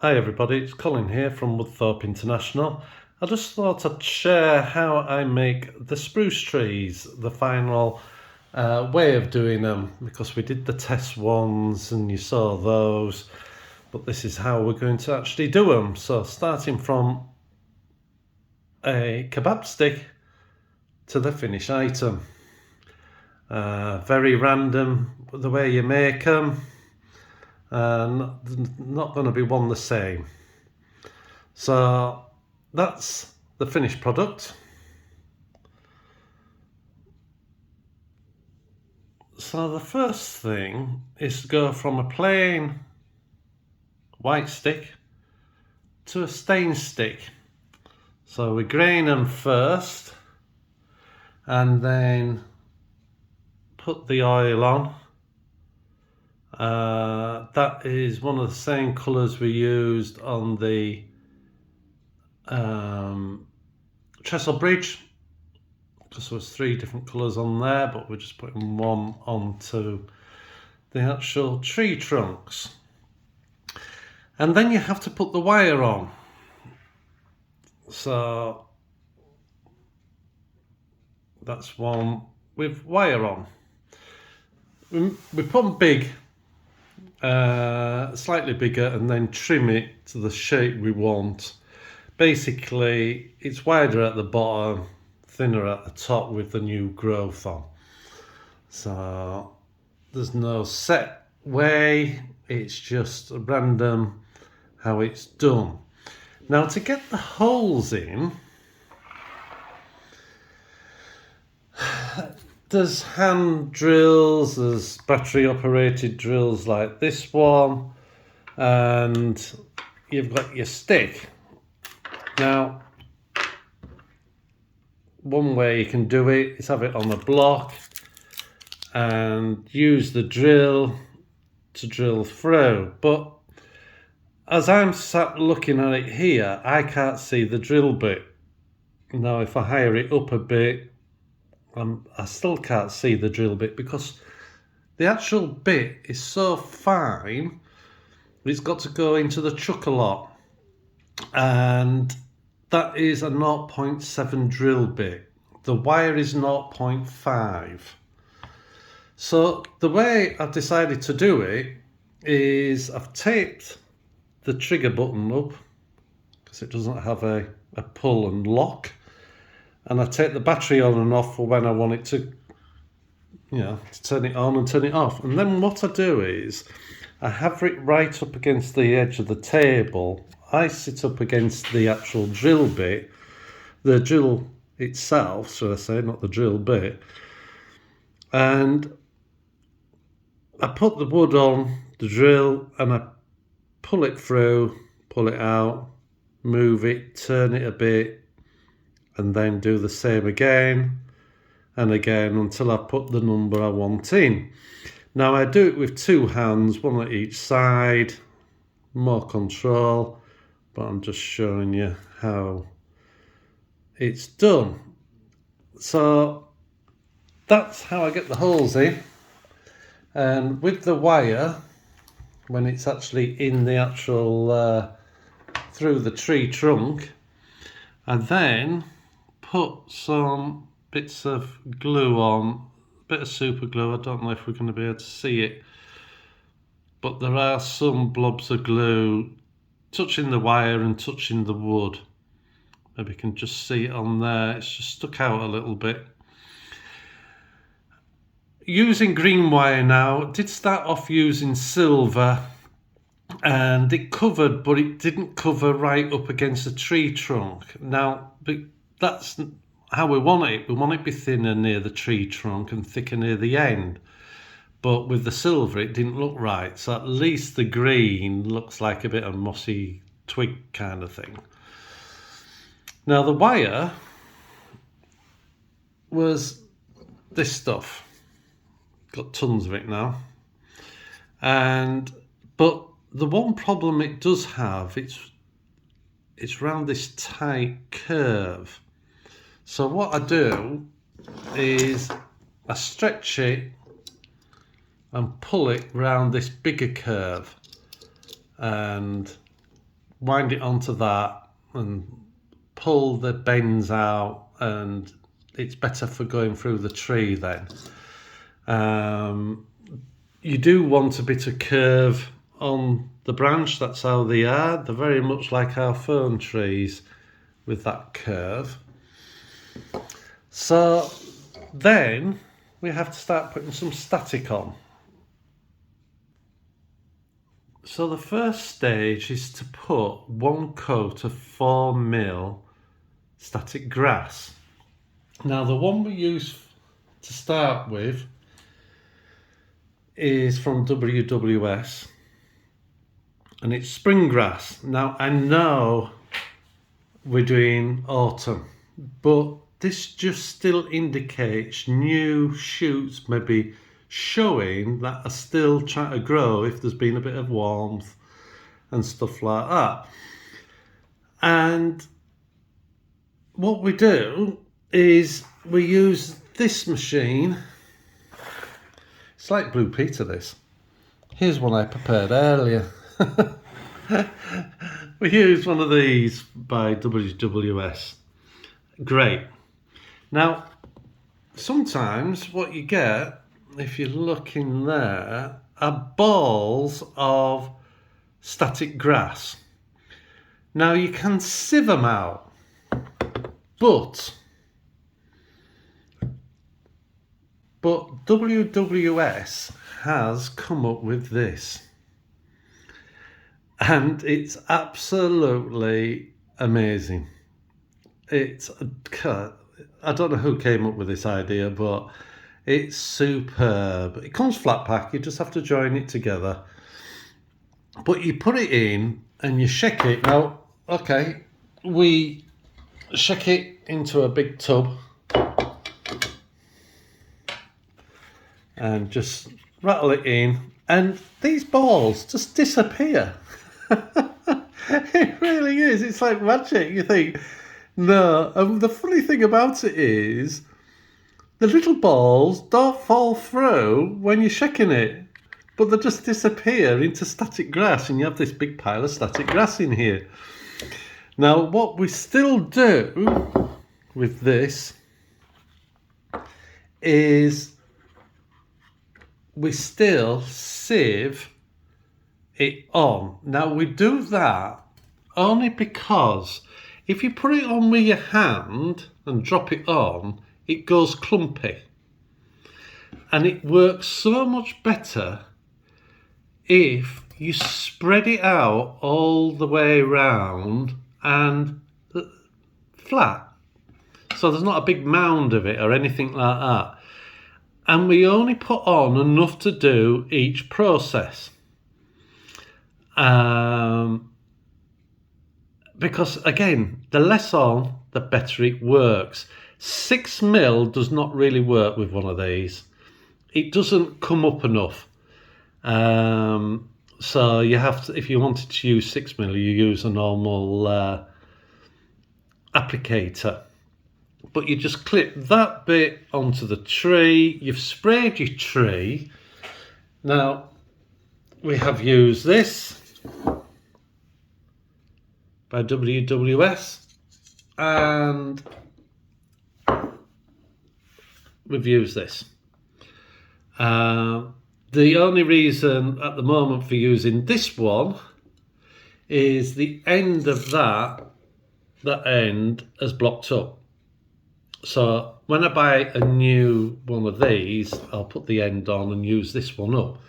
Hi everybody, it's Colin here from Woodthorpe International. I just thought I'd share how I make the spruce trees, the final way of doing them, because we did the test ones and you saw those, but this is how we're going to actually do them. So starting from a kebab stick to the finished item. Very random the way you make them. Not going to be one the same. So that's the finished product. So the first thing is to go from a plain white stick to a stained stick. So we grain them first and then put the oil on. That is one of the same colours we used on the trestle bridge, because there was 3 different colours on there, but we're just putting one onto the actual tree trunks. And then you have to put the wire on. So that's one with wire on. We put them big, slightly bigger, and then trim it to the shape we want. Basically, it's wider at the bottom, thinner at the top with the new growth on. So there's no set way, it's just random how it's done. Now to get the holes in, there's hand drills, there's battery operated drills like this one, and you've got your stick. Now, one way you can do it is have it on a block and use the drill to drill through. But as I'm sat looking at it here, I can't see the drill bit. Now, if I higher it up a bit, I still can't see the drill bit because the actual bit is so fine, it's got to go into the chuck a lot. And that is a 0.7 drill bit. The wire is 0.5. So the way I've decided to do it is I've taped the trigger button up because it doesn't have a pull and lock, and I take the battery on and off for when I want it to, to turn it on and turn it off. And then what I do is I have it right up against the edge of the table. I sit up against the actual drill bit, the drill itself, so I say, not the drill bit, and I put the wood on the drill and I pull it through, pull it out, move it, turn it a bit, and then do the same again and again until I put the number I want in. Now I do it with 2 hands, one at each side, more control, but I'm just showing you how it's done. So that's how I get the holes in. And with the wire, when it's actually in the actual through the tree trunk, I then put some bits of glue on, a bit of super glue. I don't know if we're going to be able to see it, but there are some blobs of glue touching the wire and touching the wood. Maybe you can just see it on there, it's just stuck out a little bit. Using green wire now, did start off using silver and it covered, but it didn't cover right up against the tree trunk. Now, that's how we want it. We want it to be thinner near the tree trunk and thicker near the end. But with the silver, it didn't look right. So at least the green looks like a bit of mossy twig kind of thing. Now the wire was this stuff. Got tons of it now. But the one problem it does have, it's around this tight curve. So what I do is I stretch it and pull it round this bigger curve, and wind it onto that and pull the bends out, and it's better for going through the tree then. You do want a bit of curve on the branch, that's how they are. They're very much like our fern trees with that curve. So then we have to start putting some static on. So the first stage is to put 1 coat of 4mm static grass. Now the one we use to start with is from WWS, and it's spring grass. Now I know we're doing autumn, but this just still indicates new shoots maybe showing that are still trying to grow if there's been a bit of warmth and stuff like that. And what we do is we use this machine. It's like Blue Peter, this. Here's one I prepared earlier. We use one of these by WWS. Great. Now, sometimes what you get, if you look in there, are balls of static grass. Now you can sieve them out, but WWS has come up with this, and it's absolutely amazing. I don't know who came up with this idea, but it's superb. It comes flat pack, you just have to join it together. But you put it in and you shake it. Now, okay, we shake it into a big tub and just rattle it in, and these balls just disappear. It really is. It's like magic. You think, no. And the funny thing about it is, the little balls don't fall through when you're shaking it, but they just disappear into static grass, and you have this big pile of static grass in here. Now, what we still do with this is we still sieve it on. Now, we do that only because if you put it on with your hand and drop it on, it goes clumpy. And it works so much better if you spread it out all the way around and flat. So there's not a big mound of it or anything like that. And we only put on enough to do each process. Because again, the less on, the better it works. 6mm does not really work with one of these. It doesn't come up enough. So you have to, if you wanted to use 6mm, you use a normal applicator. But you just clip that bit onto the tree. You've sprayed your tree. Now, we have used this by WWS, and we've used this. The only reason at the moment for using this one is the end of that end has blocked up. So when I buy a new one of these, I'll put the end on and use this one up.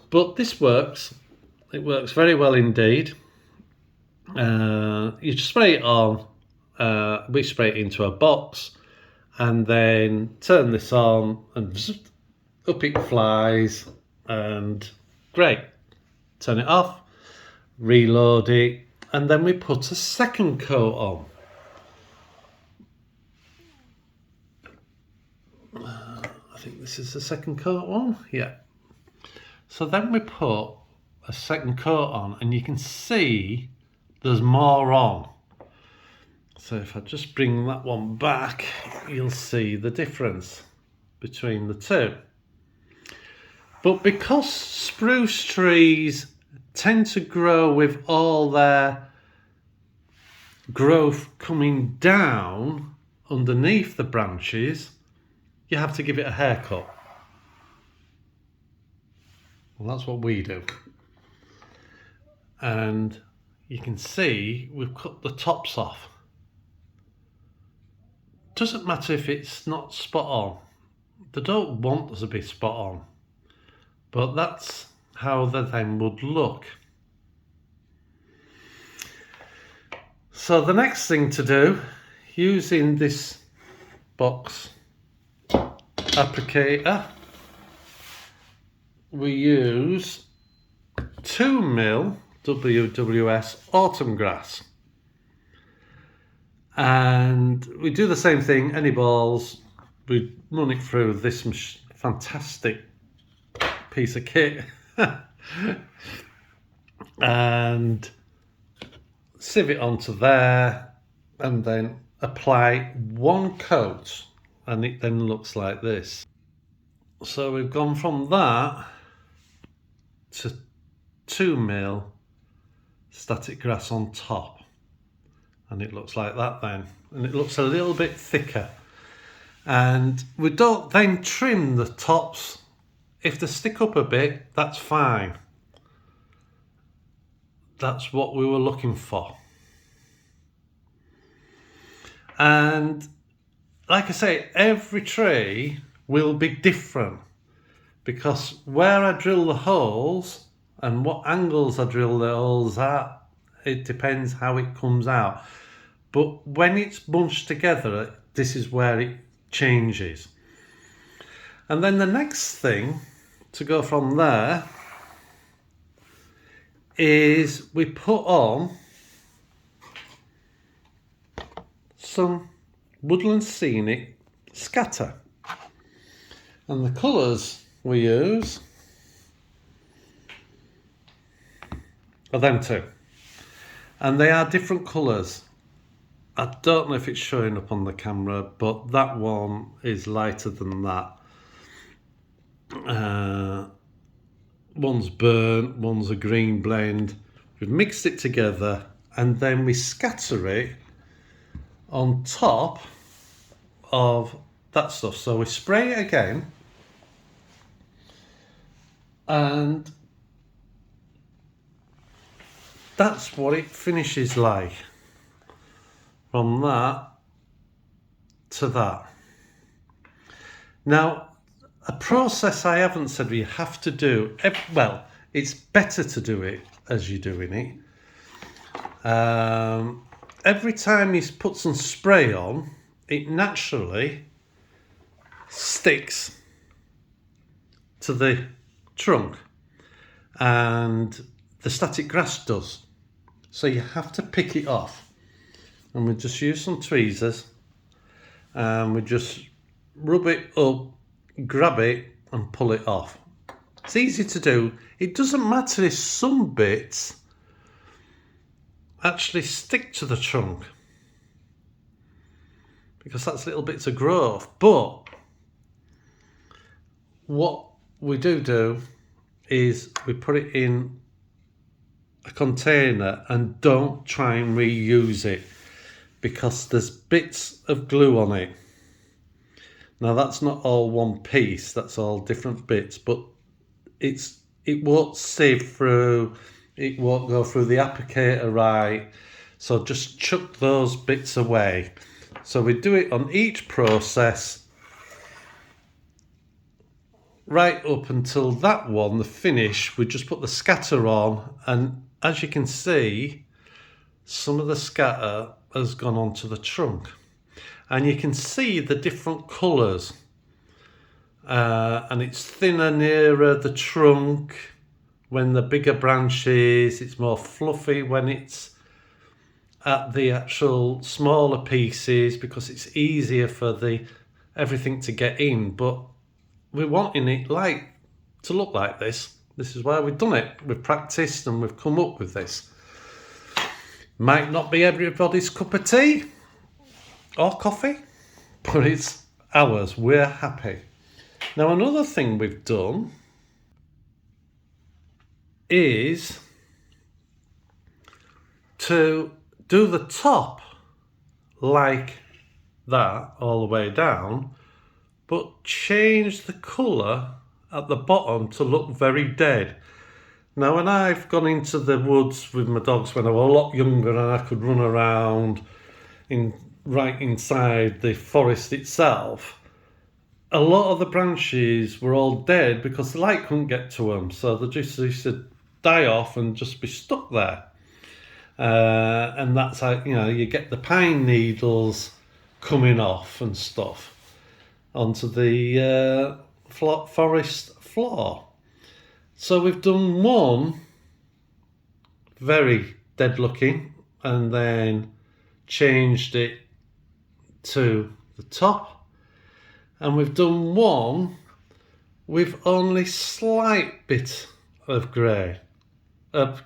But this works. It works very well indeed. You just spray it on. We spray it into a box and then turn this on and up it flies, and great. Turn it off, reload it, and then we put a second coat on. I think this is the second coat one, yeah. So then we put a second coat on, and you can see there's more on. So if I just bring that one back, you'll see the difference between the two. But because spruce trees tend to grow with all their growth coming down underneath the branches, you have to give it a haircut. Well, that's what we do. And you can see we've cut the tops off. Doesn't matter if it's not spot on. They don't want us to be spot on. But that's how the thing would look. So the next thing to do, using this box applicator, we use 2mm WWS autumn grass. And we do the same thing, any balls, we run it through this fantastic piece of kit and sieve it onto there, and then apply one coat, and it then looks like this. So we've gone from that to 2mm static grass on top, and it looks like that then, and it looks a little bit thicker. And we don't then trim the tops. If they stick up a bit, that's fine. That's what we were looking for. And like I say, every tree will be different, because where I drill the holes and what angles I drill the holes at, it depends how it comes out. But when it's bunched together, this is where it changes. And then the next thing to go from there is we put on some Woodland Scenic scatter, and the colours we use are them two, and they are different colours. I don't know if it's showing up on the camera, but that one is lighter than that. One's burnt, one's a green blend. We've mixed it together, and then we scatter it on top of that stuff. So we spray it again, and that's what it finishes like. From that to that. Now, a process I haven't said we have to do, well, it's better to do it as you're doing it. Every time you put some spray on, it naturally sticks to the trunk, and the static grass does. So you have to pick it off. And we just use some tweezers, and we just rub it up, grab it and pull it off. It's easy to do. It doesn't matter if some bits actually stick to the trunk, because that's little bits of growth. But what we do is we put it in a container and don't try and reuse it, because there's bits of glue on it. Now that's not all one piece, that's all different bits, but it won't sieve through, it won't go through the applicator right, so just chuck those bits away. So we do it on each process right up until that one, the finish. We just put the scatter on, and as you can see, some of the scatter has gone onto the trunk, and you can see the different colours, and it's thinner nearer the trunk when the bigger branches, it's more fluffy when it's at the actual smaller pieces, because it's easier for everything to get in. But we're wanting it to look like this. This is why we've done it. We've practiced and we've come up with this. Might not be everybody's cup of tea or coffee, but it's ours. We're happy. Now, another thing we've done is to do the top like that all the way down, but change the colour at the bottom to look very dead. Now, when I've gone into the woods with my dogs when I was a lot younger and I could run around right inside the forest itself, a lot of the branches were all dead because the light couldn't get to them, so they just used to die off and just be stuck there. And that's how, you get the pine needles coming off and stuff onto the forest floor. So we've done one very dead looking and then changed it to the top, and we've done one with only slight bit of grey, a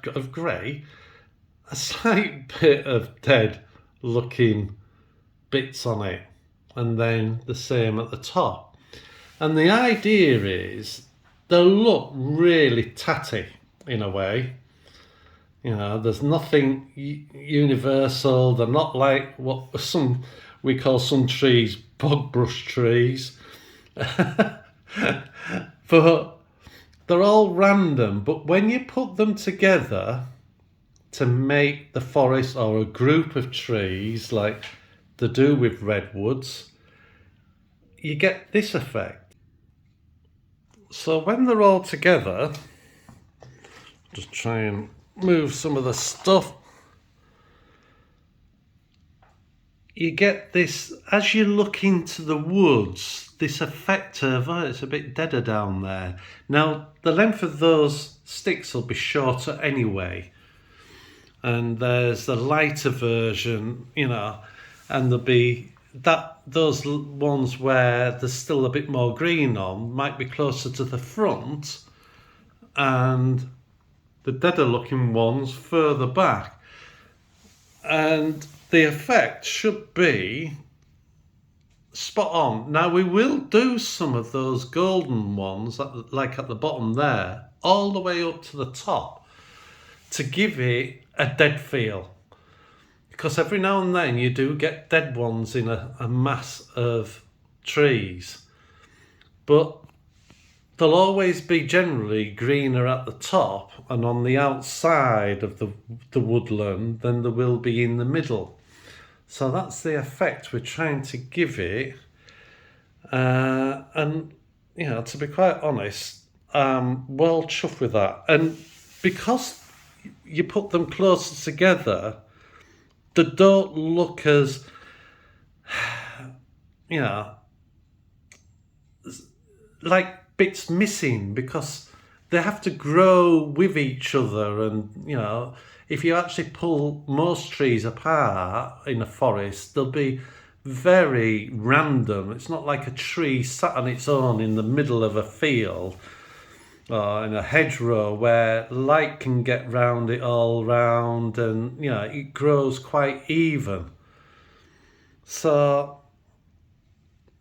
slight bit of dead looking bits on it, and then the same at the top. And the idea is they look really tatty in a way. There's nothing universal. They're not like what we call some trees bog brush trees. But they're all random. But when you put them together to make the forest or a group of trees like they do with redwoods, you get this effect. So when they're all together, just try and move some of the stuff, you get this, as you look into the woods, this effect of, it's a bit deader down there. Now, the length of those sticks will be shorter anyway, and there's the lighter version, and there'll be those ones where there's still a bit more green on might be closer to the front, and the deader looking ones further back, and the effect should be spot on. Now, we will do some of those golden ones like at the bottom there all the way up to the top to give it a dead feel, because every now and then you do get dead ones in a mass of trees, but they'll always be generally greener at the top and on the outside of the woodland than there will be in the middle. So that's the effect we're trying to give it. And, to be quite honest, well chuffed with that. And because you put them closer together, they don't look as, like bits missing, because they have to grow with each other. And, if you actually pull most trees apart in a forest, they'll be very random. It's not like a tree sat on its own in the middle of a field or in a hedgerow where light can get round it all round, and it grows quite even. So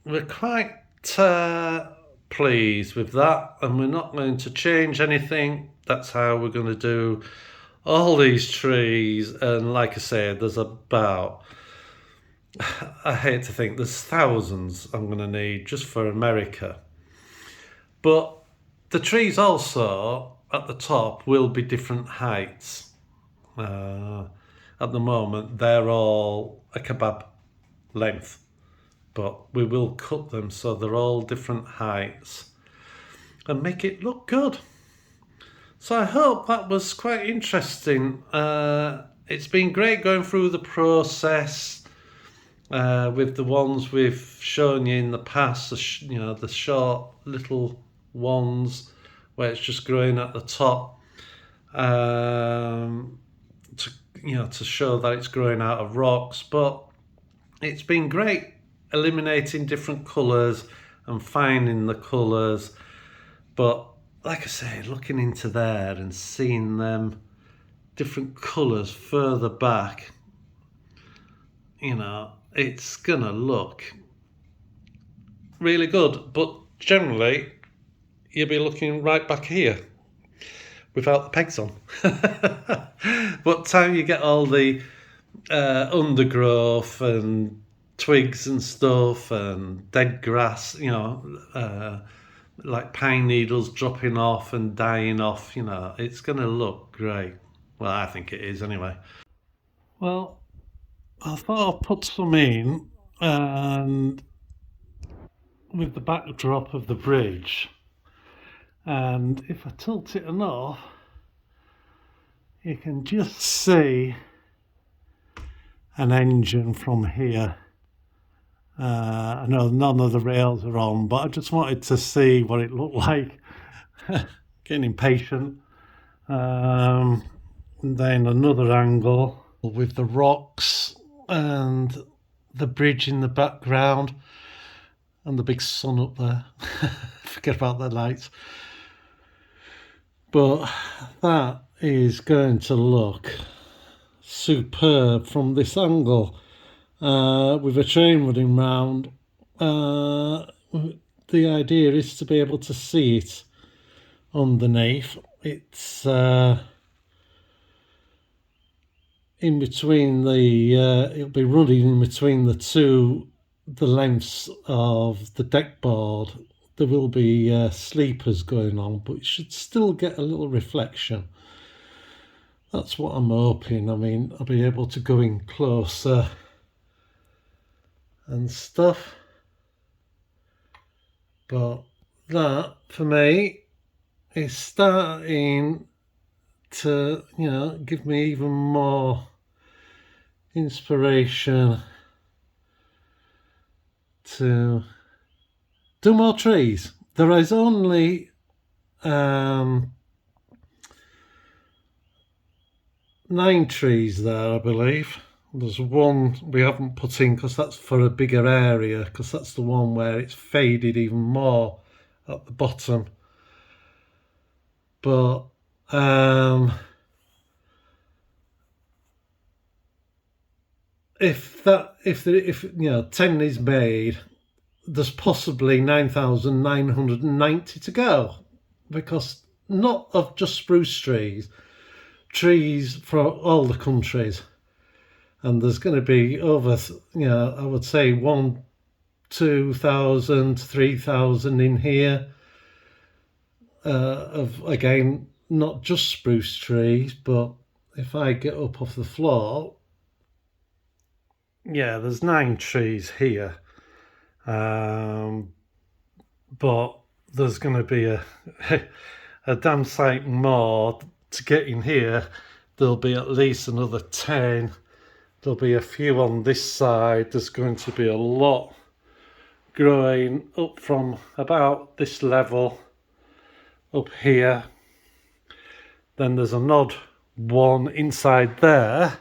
we're quite pleased with that, and we're not going to change anything. That's how we're going to do all these trees. And like I said, there's about, I hate to think, there's thousands I'm going to need just for America. But the trees also at the top will be different heights. At the moment they're all a kebab length, but we will cut them so they're all different heights and make it look good. So I hope that was quite interesting. It's been great going through the process with the ones we've shown you in the past, the short little ones where it's just growing at the top, to show that it's growing out of rocks. But it's been great eliminating different colours and finding the colours. But like I say, looking into there and seeing them different colours further back, it's gonna look really good. But generally you'll be looking right back here without the pegs on. But time you get all the undergrowth and twigs and stuff and dead grass, like pine needles dropping off and dying off, it's going to look great. Well, I think it is anyway. Well, I thought I'll put some in, and with the backdrop of the bridge, and if I tilt it enough, you can just see an engine from here. I know none of the rails are on, but I just wanted to see what it looked like. Getting impatient. And then another angle with the rocks and the bridge in the background and the big sun up there. Forget about the lights. But that is going to look superb from this angle. With a train running round, the idea is to be able to see it underneath. It's in between it'll be running in between the lengths of the deck board. There will be sleepers going on, but you should still get a little reflection. That's what I'm hoping. I mean, I'll be able to go in closer and stuff, but that for me is starting to give me even more inspiration to do more trees. There is only 9 trees there, I believe. There's one we haven't put in because that's for a bigger area, because that's the one where it's faded even more at the bottom. But if 10 is made, there's possibly 9,990 to go, because not of just spruce trees from all the countries. And there's going to be over, I would say 2,000, 3,000 in here. Of, again, not just spruce trees, but if I get up off the floor, yeah, there's 9 trees here. But there's going to be a damn sight more to get in here. There'll be at least another 10. There'll be a few on this side. There's going to be a lot growing up from about this level up here. Then there's an odd one inside there.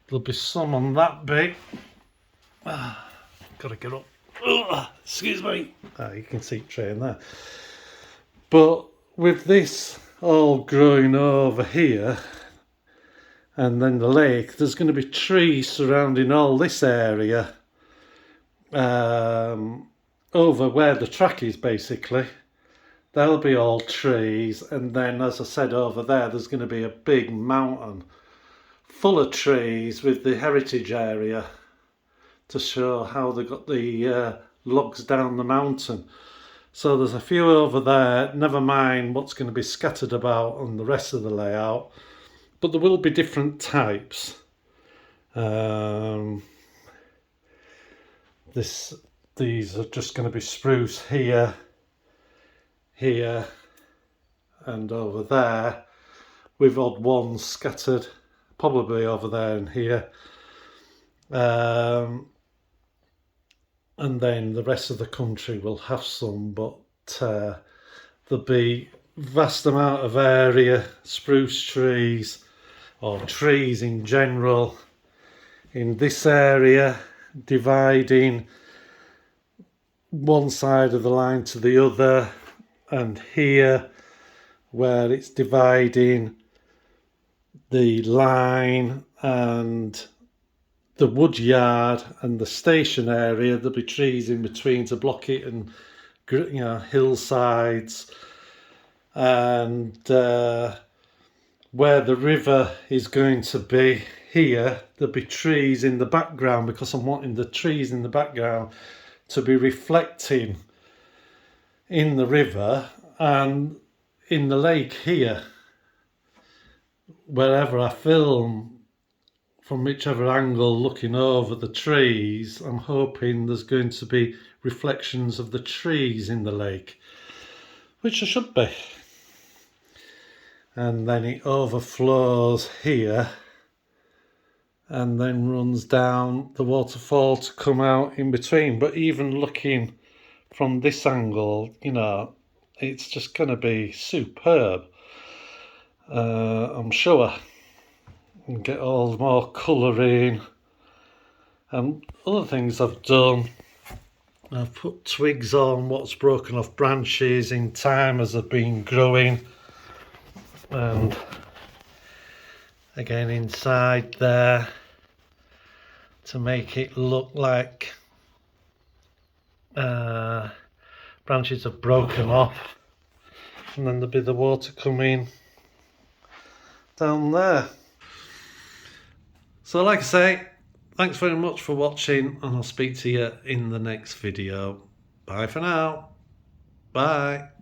There'll be some on that bit. Gotta get up. Excuse me. You can see train there. But with this all growing over here, and then the lake, there's going to be trees surrounding all this area, over where the track is basically. There'll be all trees, and then, as I said, over there's going to be a big mountain full of trees with the heritage area to show how they got the logs down the mountain. So there's a few over there, never mind what's going to be scattered about on the rest of the layout. But there will be different types. These are just going to be spruce here, and over there, with odd ones scattered, probably over there and here. And then the rest of the country will have some, but there'll be vast amount of area, spruce trees, or trees in general, in this area, dividing one side of the line to the other, and here where it's dividing the line and the wood yard and the station area. There'll be trees in between to block it, and hillsides, and where the river is going to be here, there'll be trees in the background, because I'm wanting the trees in the background to be reflecting in the river and in the lake here. Wherever I film, from whichever angle looking over the trees, I'm hoping there's going to be reflections of the trees in the lake, which there should be. And then it overflows here and then runs down the waterfall to come out in between. But even looking from this angle, you know, it's just going to be superb. I'm sure. And get all more colour in. And other things I've done, I've put twigs on what's broken off branches in time as they've been growing. And again inside there to make it look like branches have broken off, and then there'll be the water coming down there. So like I say, thanks very much for watching, and I'll speak to you in the next video. Bye for now. Bye.